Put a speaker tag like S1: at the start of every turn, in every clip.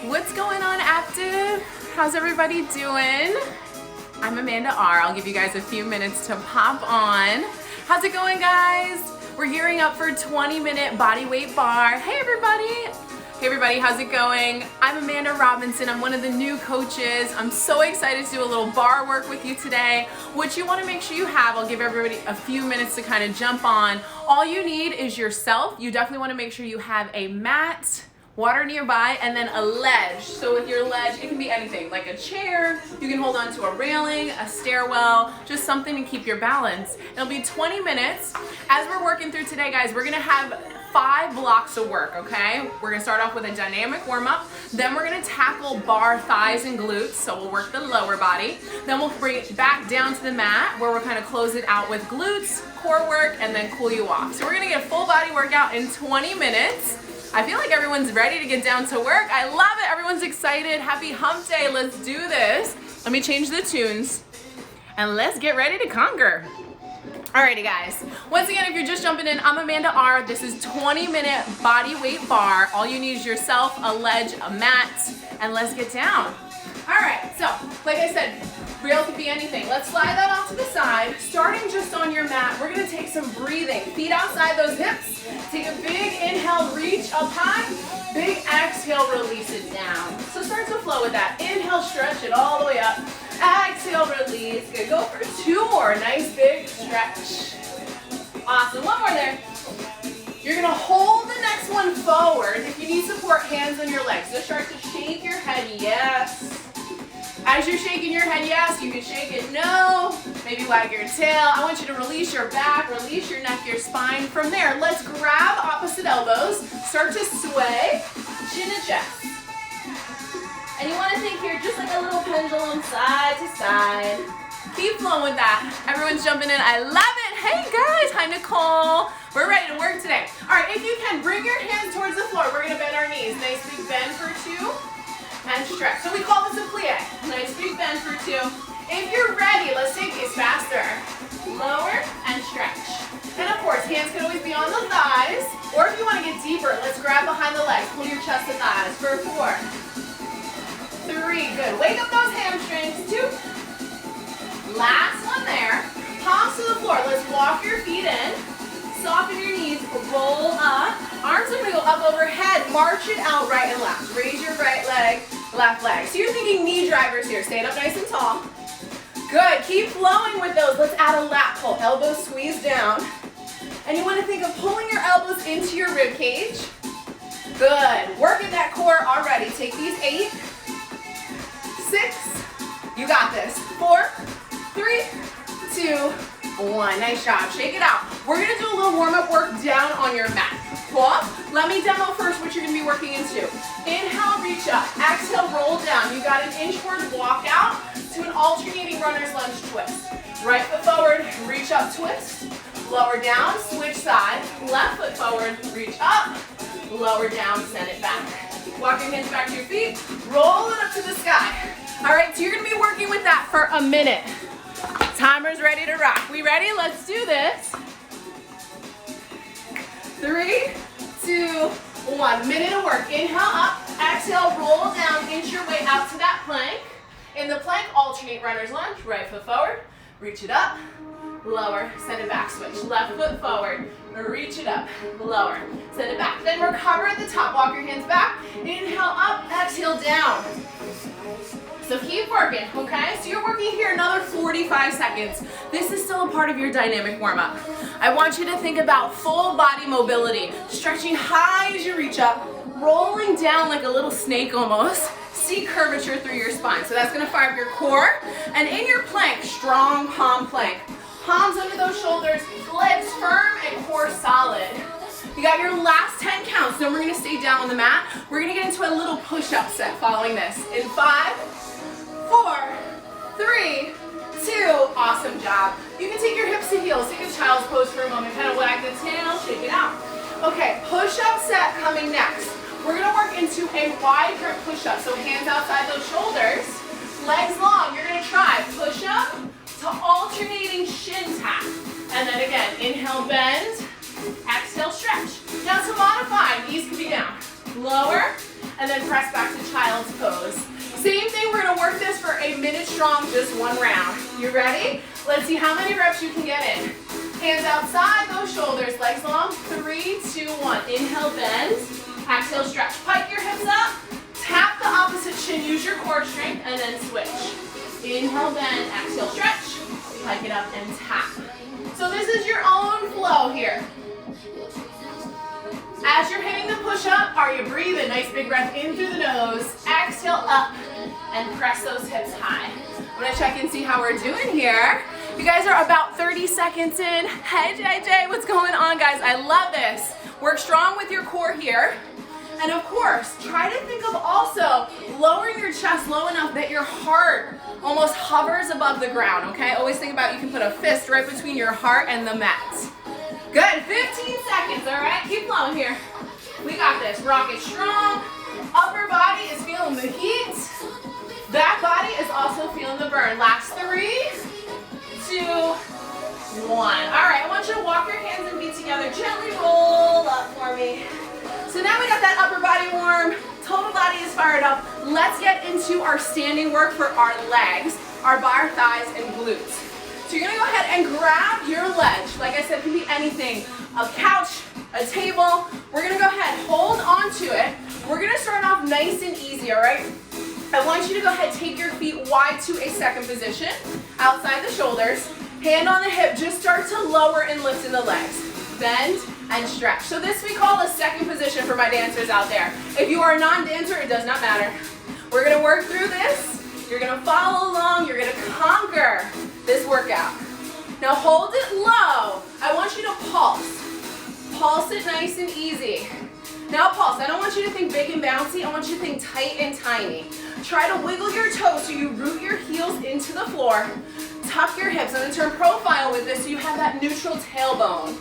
S1: What's going on, Aaptiv? How's everybody doing? I'm Amanda R. I'll give you guys a few minutes to pop on. How's it going, guys? We're gearing up for a 20-minute body weight bar. Hey, everybody. Hey, everybody, how's it going? I'm Amanda Robinson. I'm one of the new coaches. I'm so excited to do a little bar work with you today. What you want to make sure you have, I'll give everybody a few minutes to kind of jump on. All you need is yourself. You definitely want to make sure you have a mat, water nearby, and then a ledge. So with your ledge, it can be anything, like a chair, you can hold on to a railing, a stairwell, just something to keep your balance. It'll be 20 minutes. As we're working through today, guys, we're gonna have 5 blocks of work, okay? We're gonna start off with a dynamic warm-up, then we're gonna tackle bar thighs and glutes, so we'll work the lower body. Then we'll bring it back down to the mat, where we'll kind of close it out with glutes, core work, and then cool you off. So we're gonna get a full body workout in 20 minutes. I feel like everyone's ready to get down to work. I love it. Everyone's excited. Happy hump day. Let's do this. Let me change the tunes and let's get ready to conquer. Alrighty, guys. Once again, if you're just jumping in, I'm Amanda R. This is 20-minute body weight bar. All you need is yourself, a ledge, a mat, and let's get down. Alright, so like I said, rail could be anything. Let's slide that off to the side. Starting just on your mat, we're going to take some breathing. Feet outside those hips. Take a big inhale, reach up high. Big exhale, release it down. So start to flow with that. Inhale, stretch it all the way up. Exhale, release. Good. Go for 2 more. Nice big stretch. Awesome. 1 more there. You're going to hold the next one forward. If you need support, hands on your legs. Just start to shake your head. Yes. As you're shaking your head, yes, you can shake it no, maybe wag your tail. I want you to release your back, release your neck, your spine. From there, let's grab opposite elbows, start to sway, chin to chest. And you want to think here just like a little pendulum side to side. Keep flowing with that. Everyone's jumping in. I love it. Hey guys, hi Nicole. We're ready to work today. All right, if you can, bring your hands towards the floor. We're going to bend our knees. Nice big bend for 2. And stretch. So we call this a plie. Nice big bend for 2. If you're ready, let's take these faster. Lower and stretch. And of course, hands can always be on the thighs. Or if you want to get deeper, let's grab behind the legs. Pull your chest to thighs for 4. 3. Good. Wake up those hamstrings. 2. Last one there. Palms to the floor. Let's walk your feet in. Soften your knees. Roll up. Arms are going to go up overhead. March it out right and left. Raise your right leg, left leg. So you're thinking knee drivers here. Stand up nice and tall. Good. Keep flowing with those. Let's add a lat pull. Elbows squeeze down. And you want to think of pulling your elbows into your rib cage. Good. Working that core already. Take these 8, 6. You got this. 4, 3, 2, 1. Nice job. Shake it out. We're going to do a little warm-up work down on your mat. Pull up. Let me demo first what you're going to be working into. Inhale, reach up. Exhale, roll down. You got an inchward walk out to an alternating runner's lunge twist. Right foot forward, reach up, twist. Lower down, switch side. Left foot forward, reach up. Lower down, send it back. Walk your hands back to your feet. Roll it up to the sky. All right, so you're going to be working with that for a minute. Timer's ready to rock. We ready? Let's do this. 3, 2, 1. Minute of work. Inhale up. Exhale, roll down. Inch your way out to that plank. In the plank, alternate runner's lunge. Right foot forward. Reach it up. Lower. Send it back. Switch. Left foot forward. Reach it up. Lower. Send it back. Then recover at the top. Walk your hands back. Inhale up. Exhale down. So keep working, okay? So you're working here another 45 seconds. This is still a part of your dynamic warm-up. I want you to think about full body mobility, stretching high as you reach up, rolling down like a little snake almost. See curvature through your spine. So that's gonna fire up your core. And in your plank, strong palm plank. Palms under those shoulders, legs firm and core solid. You got your last 10 counts. Then we're gonna stay down on the mat. We're gonna get into a little push-up set following this. In 5, 4, 3, 2, awesome job. You can take your hips to heels, take a child's pose for a moment, kind of wag the tail, shake it out. Okay, push-up set coming next. We're gonna work into a wide grip push-up, so hands outside those shoulders, legs long. You're gonna try push-up to alternating shin tap. And then again, inhale, bend, exhale, stretch. Now to modify, knees can be down. Lower, and then press back to child's pose. Same thing, we're gonna work this for a minute strong, just one round. You ready? Let's see how many reps you can get in. Hands outside those shoulders, legs long. 3, 2, 1. Inhale, bend. Exhale, stretch. Pike your hips up. Tap the opposite shin, use your core strength, and then switch. Inhale, bend. Exhale, stretch. Pike it up and tap. So this is your own flow here. As you're hitting the push-up, are you breathing? Nice big breath in through the nose. Exhale up and press those hips high. I'm gonna check and see how we're doing here. You guys are about 30 seconds in. Hey JJ, what's going on, guys? I love this. Work strong with your core here. And of course, try to think of also lowering your chest low enough that your heart almost hovers above the ground, okay? Always think about you can put a fist right between your heart and the mat. Good, 15 seconds, all right? Keep flowing here. We got this. Rock it strong. Upper body is feeling the heat. Back body is also feeling the burn. Last 3, 2, 1. All right, I want you to walk your hands and feet together. Gently roll up for me. So now we got that upper body warm. Total body is fired up. Let's get into our standing work for our legs, our bar, thighs, and glutes. So you're gonna go ahead and grab your ledge. Like I said, it can be anything. A couch, a table. We're gonna go ahead, hold on to it. We're gonna start off nice and easy, all right? I want you to go ahead, take your feet wide to a second position, outside the shoulders. Hand on the hip, just start to lower and lift in the legs. Bend and stretch. So this we call a second position for my dancers out there. If you are a non-dancer, it does not matter. We're gonna work through this. You're gonna follow along, you're gonna conquer this workout. Now hold it low. I want you to pulse. Pulse it nice and easy. Now pulse. I don't want you to think big and bouncy. I want you to think tight and tiny. Try to wiggle your toes so you root your heels into the floor. Tuck your hips. I'm gonna turn profile with this so you have that neutral tailbone.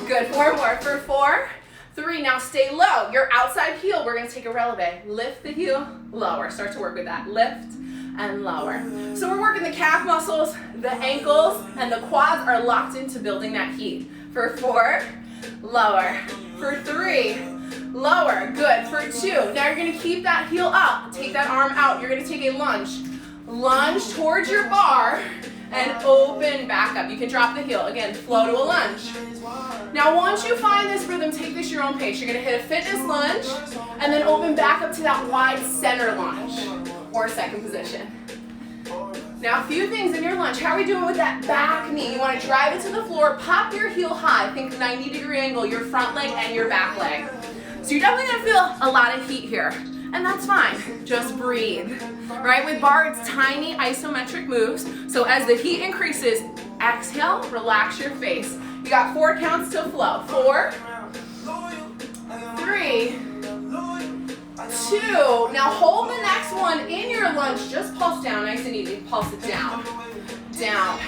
S1: Good, 4 more. For 4, 3, now stay low. Your outside heel, we're gonna take a releve. Lift the heel, lower. Start to work with that. Lift and lower. So we're working the calf muscles, the ankles, and the quads are locked into building that heat. For 4, lower. For 3, lower. Good. For 2, now you're gonna keep that heel up. Take that arm out. You're gonna take a lunge. Lunge towards your bar and open back up. You can drop the heel. Again, flow to a lunge. Now once you find this rhythm, take this your own pace. You're gonna hit a fitness lunge and then open back up to that wide center lunge or second position. Now a few things in your lunge. How are we doing with that back knee? You wanna drive it to the floor, pop your heel high. Think 90-degree angle, your front leg and your back leg. So you're definitely gonna feel a lot of heat here. And that's fine, just breathe. Right, with bar, it's tiny isometric moves. So as the heat increases, exhale, relax your face. You got 4 counts to flow. 4, 3, 2. Now hold the next one in your lunge. Just pulse down, nice and easy. Pulse it down, down.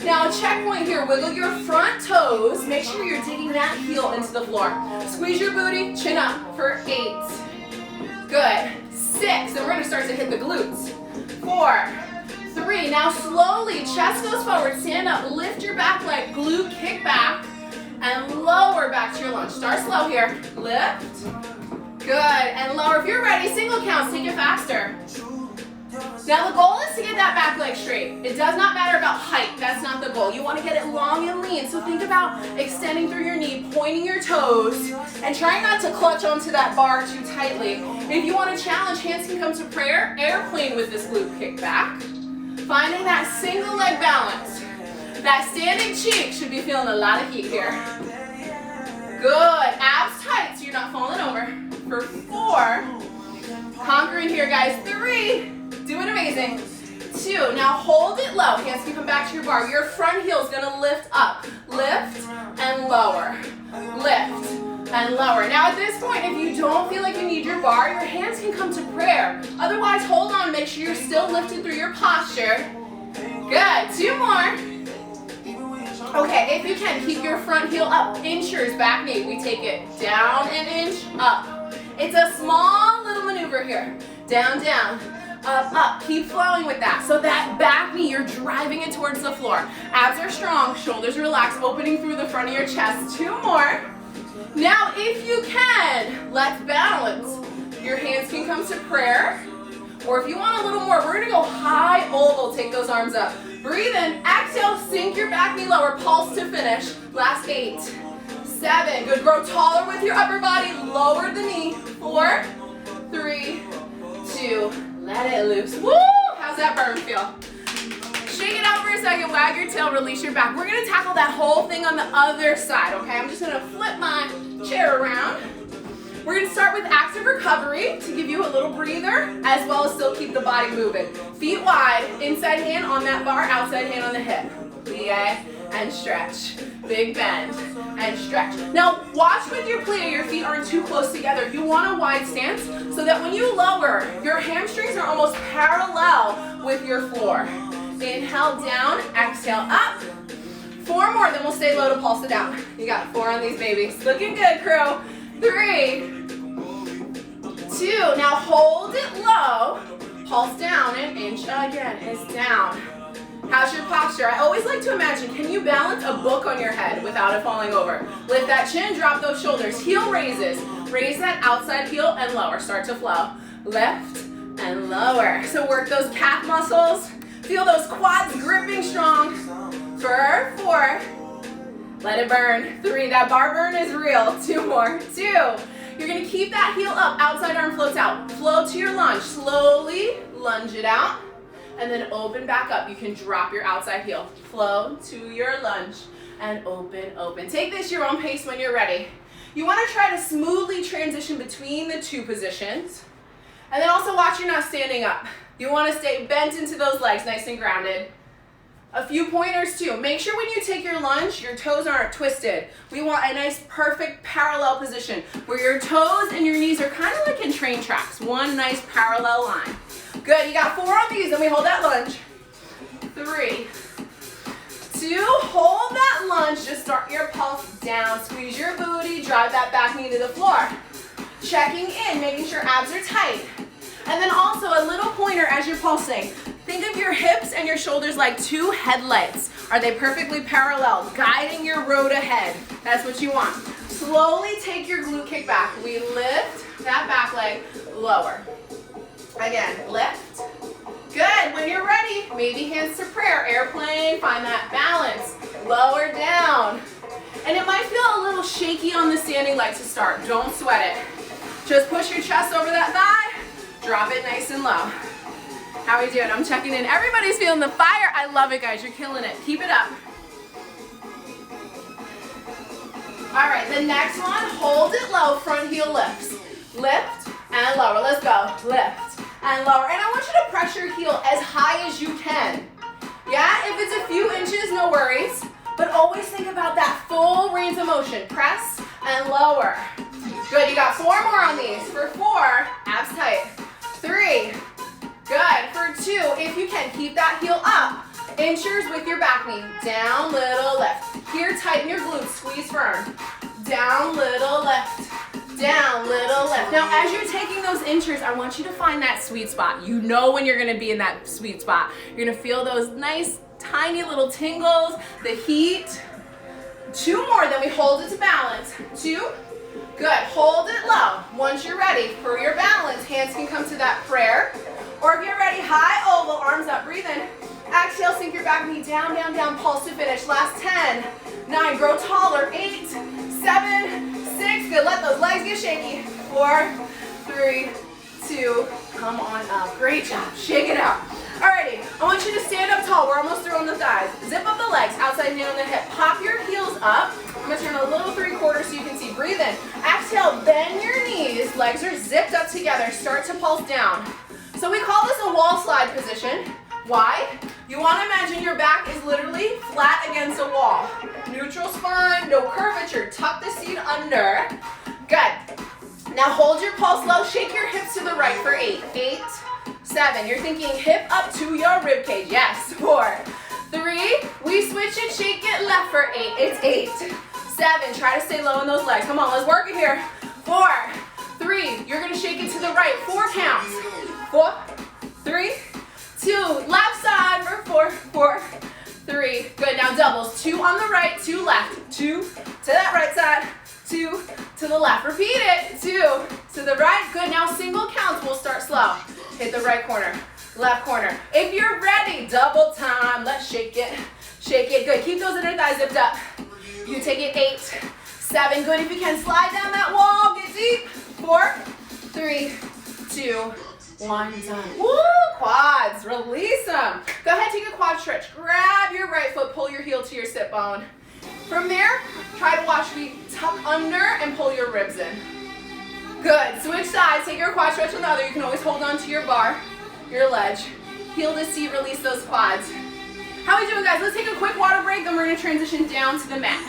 S1: Now a checkpoint here. Wiggle your front toes. Make sure you're digging that heel into the floor. Squeeze your booty, chin up for 8. Good. 6. And we're going to start to hit the glutes. 4, 3. Now slowly, chest goes forward. Stand up. Lift your back leg. Glute kick back. And lower back to your lunge. Start slow here. Lift. Good. And lower. If you're ready, single counts. Take it faster. Now the goal is to get that back leg straight. It does not matter about height. That's not the goal. You want to get it long and lean. So think about extending through your knee, pointing your toes, and trying not to clutch onto that bar too tightly. If you want to challenge, hands can come to prayer, airplane with this glute kick back. Finding that single leg balance. That standing cheek should be feeling a lot of heat here. Good. Abs tight so you're not falling over. For 4, conquering here, guys. 3, doing amazing. 2, now hold it low. Hands can come back to your bar. Your front heel is gonna lift up. Lift and lower. Lift and lower. Now at this point, if you don't feel like you need your bar, your hands can come to prayer. Otherwise, hold on. Make sure you're still lifted through your posture. Good. 2 more. Okay, if you can, keep your front heel up. Inchers, back knee. We take it down an inch, up. It's a small little maneuver here. Down, down, up, up. Keep flowing with that. So that back knee, you're driving it towards the floor. Abs are strong, shoulders relaxed, opening through the front of your chest. 2 more. Now, if you can, let's balance. Your hands can prayer. Or if you want a little more, we're gonna go high oval, take those arms up. Breathe in, exhale, sink your back knee lower, pulse to finish. Last 8, 7, good, grow taller with your upper body, lower the knee. 4, 3, 2, let it loose. Woo! How's that burn feel? Shake it out for a second, wag your tail, release your back. We're gonna tackle that whole thing on the other side, okay? I'm just gonna flip my chair around. We're gonna start with active recovery to give you a little breather, as well as still keep the body moving. Feet wide, inside hand on that bar, outside hand on the hip. Plie and stretch. Big bend and stretch. Now watch with your plie, your feet aren't too close together. You want a wide stance so that when you lower, your hamstrings are almost parallel with your floor. Inhale down, exhale up. 4 more, then we'll stay low to pulse it down. You got 4 on these babies. Looking good, crew. 3, 2, now hold it low, pulse down, and inch again, is down. How's your posture? I always like to imagine, can you balance a book on your head without it falling over? Lift that chin, drop those shoulders, heel raises. Raise that outside heel and lower, start to flow. Lift and lower. So work those calf muscles, feel those quads gripping strong. For 4, let it burn. 3, that bar burn is real. 2 more, 2. You're gonna keep that heel up, outside arm floats out. Flow to your lunge, slowly lunge it out, and then open back up. You can drop your outside heel. Flow to your lunge, and open, open. Take this your own pace when you're ready. You wanna try to smoothly transition between the 2 positions, and then also watch you're not standing up. You wanna stay bent into those legs, nice and grounded. A few pointers too. Make sure when you take your lunge, your toes aren't twisted. We want a nice, perfect parallel position where your toes and your knees are kind of like in train tracks. One nice parallel line. Good, you got 4 on these, and we hold that lunge. 3, 2, hold that lunge, just start your pulse down. Squeeze your booty, drive that back knee to the floor. Checking in, making sure abs are tight. And then also a little pointer as you're pulsing. Think of your hips and your shoulders like 2 headlights. Are they perfectly parallel, guiding your road ahead? That's what you want. Slowly take your glute kick back. We lift that back leg, lower. Again, lift. Good, when you're ready, maybe hands to prayer, airplane, find that balance. Lower down. And it might feel a little shaky on the standing leg to start. Don't sweat it. Just push your chest over that thigh, drop it nice and low. How are we doing? I'm checking in. Everybody's feeling the fire. I love it, guys. You're killing it. Keep it up. All right, the next one, hold it low, front heel lifts. Lift and lower. Let's go. Lift and lower. And I want you to press your heel as high as you can. Yeah, if it's a few inches, no worries. But always think about that full range of motion. Press and lower. Good, you got 4 more on these. For 4, abs tight. 3, good. For 2, if you can, keep that heel up. Inchers with your back knee. Down, little lift. Here, tighten your glutes, squeeze firm. Down, little lift. Down, little lift. Now, as you're taking those inchers, I want you to find that sweet spot. You know when you're gonna be in that sweet spot. You're gonna feel those nice, tiny little tingles, the heat. 2 more, then we hold it to balance. 2, good, hold it low. Once you're ready for your balance, hands can come to that prayer. Or if you're ready, high oval, arms up, breathe in. Exhale, sink your back knee down, down, down, pulse to finish. Last 10, 9, grow taller, 8, 7, 6, good, let those legs get shaky. 4, 3, 2, come on up, great job, shake it out. Alrighty, I want you to stand up tall, we're almost through on the thighs. Zip up the legs, outside hand on the hip, pop your heels up. I'm gonna turn a little 3/4 so you can see, breathe in. Exhale, bend your knees, legs are zipped up together, start to pulse down. So we call this a wall slide position. Why? You want to imagine your back is literally flat against a wall. Neutral spine, no curvature. Tuck the seat under. Good. Now hold your pulse low. Shake your hips to the right for 8. 8, 7. You're thinking hip up to your rib cage. Yes. 4, 3. We switch it. Shake it left for 8. It's 8, 7. Try to stay low in those legs. Come on, let's work it here. 4, 3. You're going to shake it to the right. 4 counts. 4, 3, 2, left side for 4, 4, 3. Good, now doubles. 2 on the right, 2 left. 2 to that right side, 2 to the left. Repeat it. 2 to the right. Good, now single counts. We'll start slow. slow. Hit the right corner, left corner. If you're ready, double time. Let's shake it, shake it. Good. Keep those inner thighs zipped up. You take it 8, 7. Good. If you can, slide down that wall. Get deep. 4, 3, 2, 1. Done. Woo! Quads. Release them. Go ahead, take a quad stretch. Grab your right foot. Pull your heel to your sit bone. From there, try to watch me tuck under and pull your ribs in. Good. Switch sides. Take your quad stretch on the other. You can always hold on to your bar, your ledge. Heel to seat. Release those quads. How are we doing, guys? Let's take a quick water break, then we're going to transition down to the mat.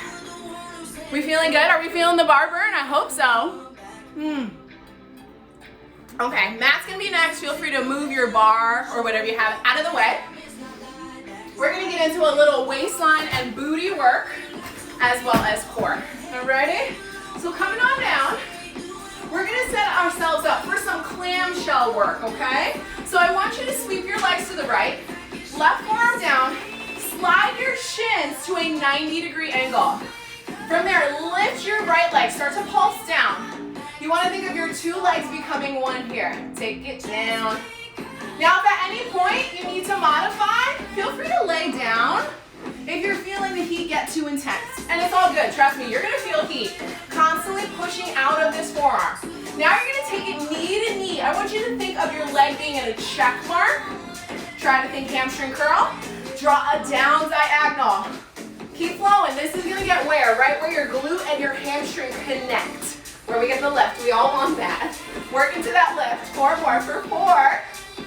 S1: We feeling good? Are we feeling the bar burn? I hope so. Okay, mat's going to be next. Feel free to move your bar or whatever you have out of the way. We're going to get into a little waistline and booty work as well as core. Alrighty? So coming on down, we're going to set ourselves up for some clamshell work, okay? So I want you to sweep your legs to the right, left forearm down, slide your shins to a 90-degree angle. From there, lift your right leg, start to pulse down. You want to think of your two legs becoming one here. Take it down. Now, if at any point you need to modify, feel free to lay down if you're feeling the heat get too intense. And it's all good, trust me, you're going to feel heat. Constantly pushing out of this forearm. Now you're going to take it knee to knee. I want you to think of your leg being at a check mark. Try to think hamstring curl. Draw a down diagonal. Keep flowing. This is going to get where? Right where your glute and your hamstring connect. Where we get the lift. We all want that. Work into that lift. 4 more for 4.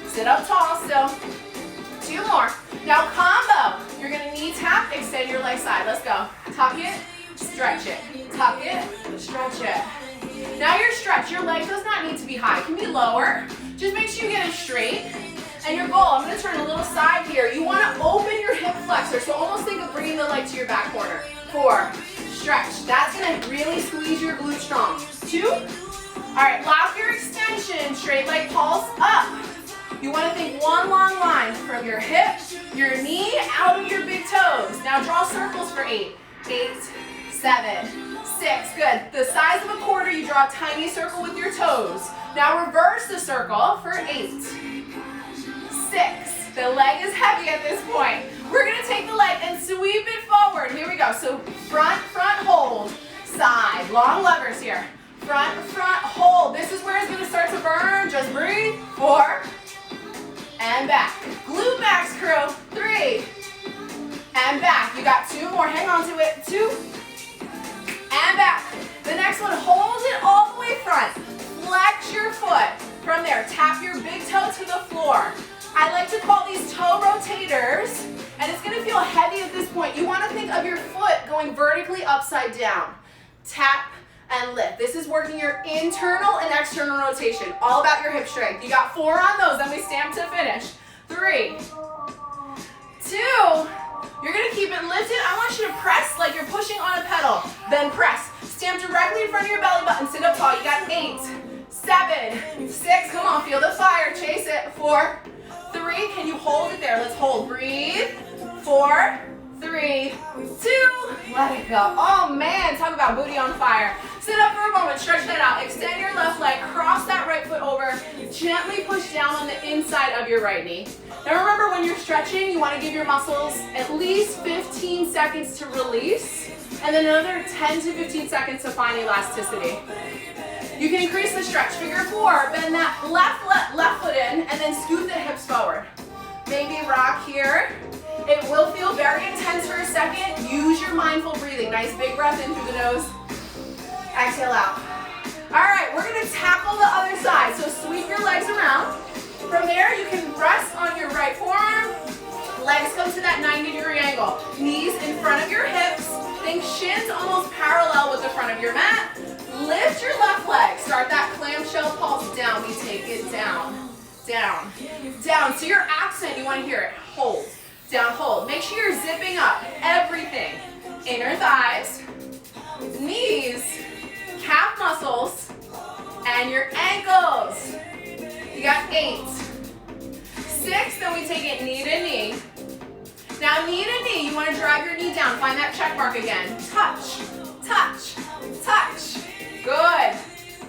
S1: Sit up tall still. 2 more. Now combo. You're going to knee tap, extend your leg side. Let's go. Tuck it, stretch it. Tuck it, stretch it. Now your stretch, your leg does not need to be high. It can be lower. Just make sure you get it straight. And your goal, I'm going to turn a little side here. You want to open your hip flexor. So almost think of bringing the leg to your back corner. 4, stretch. That's going to really squeeze your glute strong. 2. All right, lock your extension. Straight leg pulse up. You want to think one long line from your hip, your knee, out of your big toes. Now draw circles for 8. 8, 7, 6. Good. The size of a quarter, you draw a tiny circle with your toes. Now reverse the circle for 8. 6. The leg is heavy at this point. We're going to take the leg and sweep it forward. Here we go. So front, hold, side. Long levers here. Front, hold. This is where it's going to start to burn. Just breathe. 4. And back. Glute max, crew. 3. And back. You got 2 more. Hang on to it. 2. And back. The next one, hold it all the way front. Flex your foot. From there, tap your big toe to the floor. I like to call these toe rotators, and it's going to feel heavy at this point. You want to think of your foot going vertically upside down. Tap and lift. This is working your internal and external rotation. All about your hip strength. You got 4 on those, then we stamp to finish. 3, 2, you're going to keep it lifted. I want you to press like you're pushing on a pedal. Then press. Stamp directly in front of your belly button. Sit up tall. You got 8, 7, 6. Come on, feel the fire. Chase it. 4, 3. Can you hold it there? Let's hold. Breathe. 4, 3, 2. Let it go. Oh man, talk about booty on fire. Sit up for a moment. Stretch that out. Extend your left leg. Cross that right foot over. Gently push down on the inside of your right knee. Now remember, when you're stretching, you want to give your muscles at least 15 seconds to release, and then another 10 to 15 seconds to find elasticity. You can increase the stretch. Figure 4, bend that left foot in, and then scoot the hips forward. Maybe rock here. It will feel very intense for a second. Use your mindful breathing. Nice big breath in through the nose. Exhale out. All right, we're going to tackle the other side. So sweep your legs around. From there, you can rest on your right forearm. Legs come to that 90-degree angle. Knees in front of your hips. Think shins almost parallel with the front of your mat. Lift your left leg. Start that clamshell pulse down. We take it down, down, down. So your accent, you want to hear it. Hold, down, hold. Make sure you're zipping up everything. Inner thighs, knees, calf muscles, and your ankles. You got 8, 6, then we take it knee to knee. Now knee to knee, you want to drive your knee down. Find that check mark again. Touch, touch, touch. Good.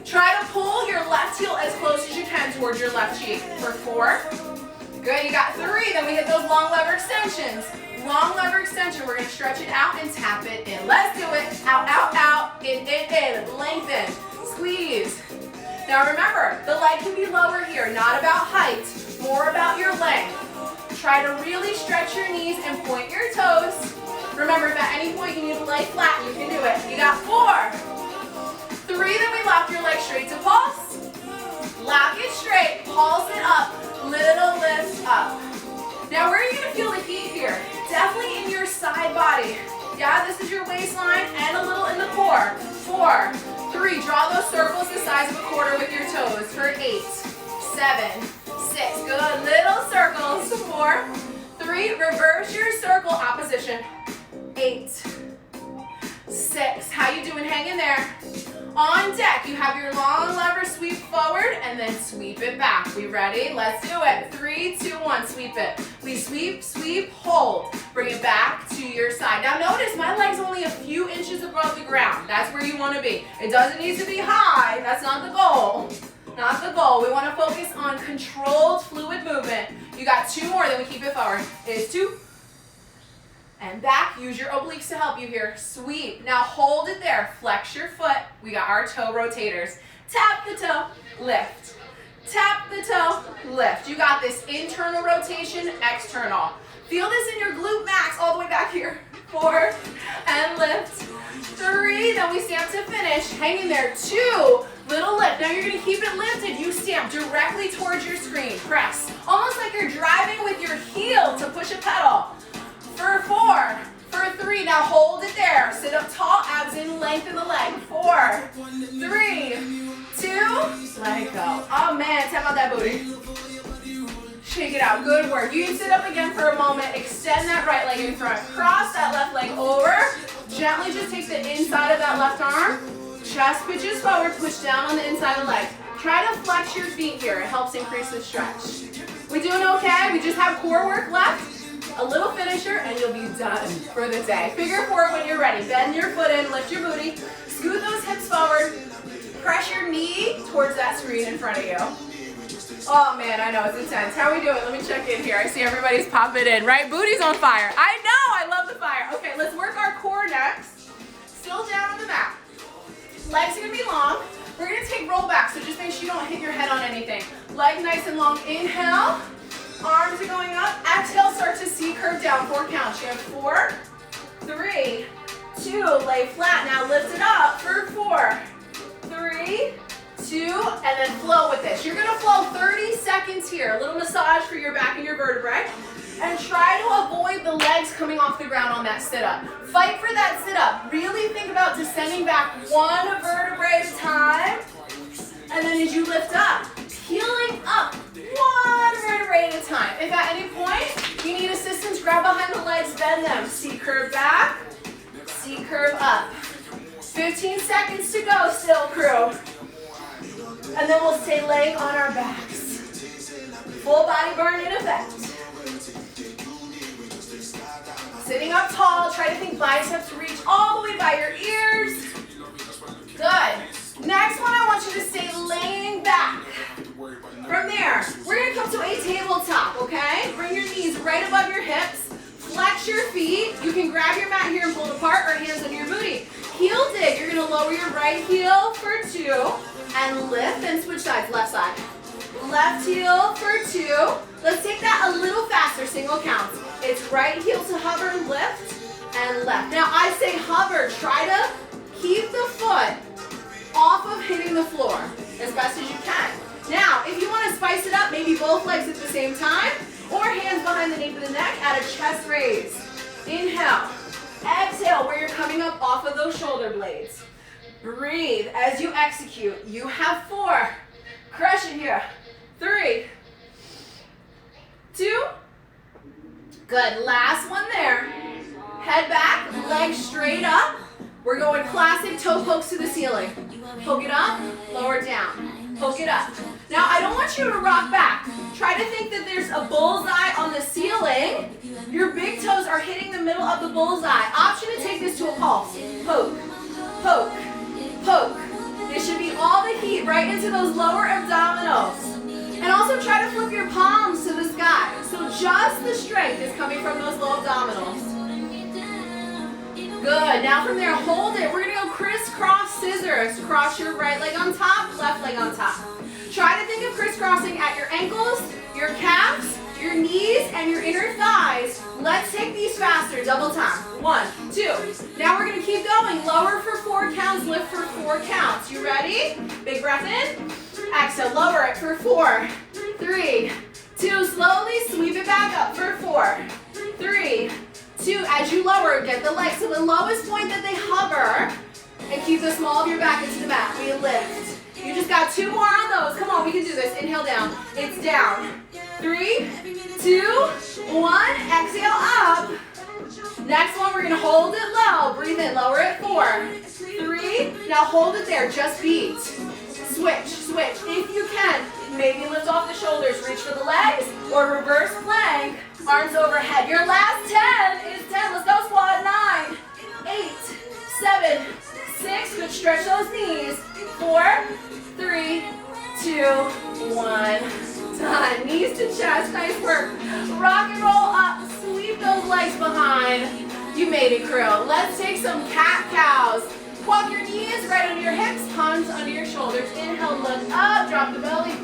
S1: Try to pull your left heel as close as you can to towards your left cheek for 4. Good, you got 3. Then we hit those long lever extensions. Long lever extension. We're going to stretch it out and tap it in. Let's do it. Out, out, out. In. Lengthen. Squeeze. Now remember, the leg can be lower here. Not about height. More about your length. Try to really stretch your knees and point your toes. Remember, if at any point you need to lay flat, you can do it. You got 4. 3, then we lock your leg straight to pulse. Lock it straight. Pulse it up. Little lift up. Now, where are you going to feel the heat here? Definitely in your side body. Yeah, this is your waistline and a little in the core. 4, 3, draw those circles the size of a quarter with your toes for 8, 7, 6. Good, little circles. 4, 3, reverse your circle, opposition. 8, 6. How you doing? Hang in there. On deck, you have your long lever sweep forward and then sweep it back. We ready? Let's do it. 3, 2, 1, sweep it. We sweep, sweep, hold. Bring it back to your side. Now notice my leg's only a few inches above the ground. That's where you want to be. It doesn't need to be high. That's not the goal. Not the goal. We want to focus on controlled fluid movement. You got 2 more, then we keep it forward. It is 2. And back, use your obliques to help you here. Sweep. Now hold it there. Flex your foot. We got our toe rotators. Tap the toe, lift. Tap the toe, lift. You got this internal rotation, external. Feel this in your glute max all the way back here. 4, and lift. 3, then we stamp to finish. Hang in there. 2, little lift. Now you're going to keep it lifted. You stamp directly towards your screen. Press. Almost like you're driving with your heel to push a pedal. For 4, for 3, now hold it there. Sit up tall, abs in, lengthen the leg. 4, 3, 2, let it go. Oh man, tap out that booty. Shake it out, good work. You can sit up again for a moment, extend that right leg in front. Cross that left leg over. Gently just take the inside of that left arm. Chest pitches forward, push down on the inside of the leg. Try to flex your feet here, it helps increase the stretch. We doing okay? We just have core work left. A little finisher and you'll be done for the day. Figure 4 when you're ready. Bend your foot in, lift your booty, scoot those hips forward, press your knee towards that screen in front of you. Oh man, I know, it's intense. How are we doing? Let me check in here. I see everybody's popping in, right? Booty's on fire. I know, I love the fire. Okay, let's work our core next. Still down on the mat. Legs are gonna be long. We're gonna take roll back, so just make sure you don't hit your head on anything. Leg nice and long, inhale. Arms are going up. Exhale, start to C curve down. 4 counts. You have 4, 3, 2. Lay flat. Now lift it up for 4, 3, 2, and then flow with this. You're going to flow 30 seconds here. A little massage for your back and your vertebrae. And try to avoid the legs coming off the ground on that sit-up. Fight for that sit-up. Really think about descending back 1 vertebrae at a time. And then as you lift up, peeling up 1 vertebrae at a time. If at any point you need assistance, grab behind the legs, bend them. C curve back, C curve up. 15 seconds to go still, crew. And then we'll stay laying on our backs. Full body burn in effect. Sitting up tall, try to think biceps reach all the way by your ears. Good. Next one, I want you to stay laying back. From there, we're going to come to a tabletop, okay? Bring your knees right above your hips. Flex your feet. You can grab your mat here and pull it apart or hands under your booty. Heel dig. You're going to lower your right heel for 2 and lift and switch sides, left side. Left heel for 2. Let's take that a little faster, single counts. It's right heel to hover and lift and left. Now I say hover. Try to keep the foot off of hitting the floor as best as you can. Now, if you want to spice it up, maybe both legs at the same time, or hands behind the nape of the neck at a chest raise. Inhale. Exhale, where you're coming up off of those shoulder blades. Breathe as you execute. You have 4. Crush it here. 3, 2. Good. Last one there. Head back, legs straight up. We're going classic toe pokes to the ceiling. Poke it up, lower it down. Poke it up. Now, I don't want you to rock back. Try to think that there's a bullseye on the ceiling. Your big toes are hitting the middle of the bullseye. Option to take this to a pulse. Poke, poke, poke. This should be all the heat right into those lower abdominals. Also try to flip your palms to the sky. So just the strength is coming from those low abdominals. Good, now from there, hold it. We're gonna go crisscross scissors. Cross your right leg on top, left leg on top. Try to think of crisscrossing at your ankles, your calves, your knees, and your inner thighs. Let's take these faster, double time. 1, 2. Now we're gonna keep going. Lower for 4 counts, lift for 4 counts. You ready? Big breath in. Exhale, lower it for 4, 3, 2. Slowly sweep it back up for 4, 3, 2. As you lower, get the legs to the lowest point that they hover, and keep the small of your back into the mat. We lift. You just got 2 more on those. Come on, we can do this. Inhale down. It's down. 3, 2, 1. Exhale up. Next one, we're gonna hold it low. Breathe in, lower it. 4, 3. Now hold it there. Just beat. Switch, switch. If you can, maybe lift off the shoulders. Reach for the legs or reverse plank. Arms overhead. Your last 10 is 10. Let's go, squat. 9, 8, 7, 6. Good, stretch those knees. 4, 3, 2, 1. Done. Knees to chest. Nice work. Rock and roll up. Sweep those legs behind. You made it, crew. Let's take some cat-cows. Walk your knees right under your hips, palms under your shoulders. Inhale, look up, drop the belly.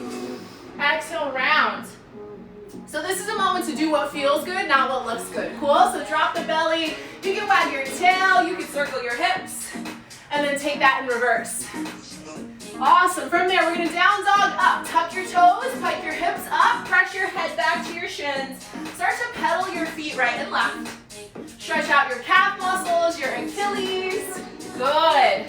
S1: Exhale, round. So this is a moment to do what feels good, not what looks good. Cool? So drop the belly. You can wag your tail. You can circle your hips. And then take that in reverse. Awesome. From there, we're going to down dog up. Tuck your toes, pike your hips up, press your head back to your shins. Start to pedal your feet right and left. Stretch out your calf muscles, your Achilles. Good.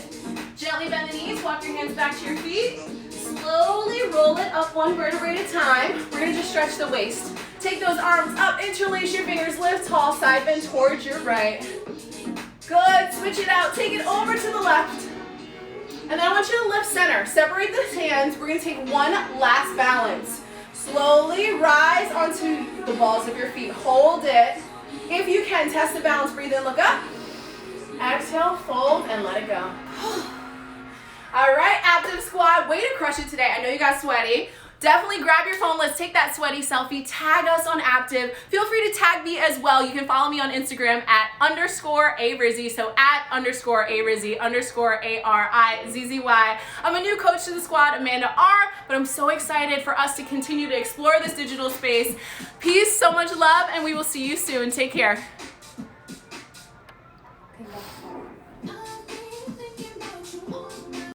S1: Gently bend the knees, walk your hands back to your feet. Slowly roll it up 1 vertebrae at a time. We're going to just stretch the waist. Take those arms up, interlace your fingers, lift tall, side bend towards your right. Good. Switch it out. Take it over to the left. And then I want you to lift center. Separate the hands. We're going to take one last balance. Slowly rise onto the balls of your feet. Hold it. If you can, test the balance. Breathe in, look up. Exhale, fold, and let it go. All right, Aaptiv squad. Way to crush it today. I know you got sweaty. Definitely grab your phone. Let's take that sweaty selfie. Tag us on Aaptiv. Feel free to tag me as well. You can follow me on Instagram at _ARizzy. So at _ARizzy _ARIZZY. I'm a new coach to the squad, Amanda R. But I'm so excited for us to continue to explore this digital space. Peace, so much love, and we will see you soon. Take care.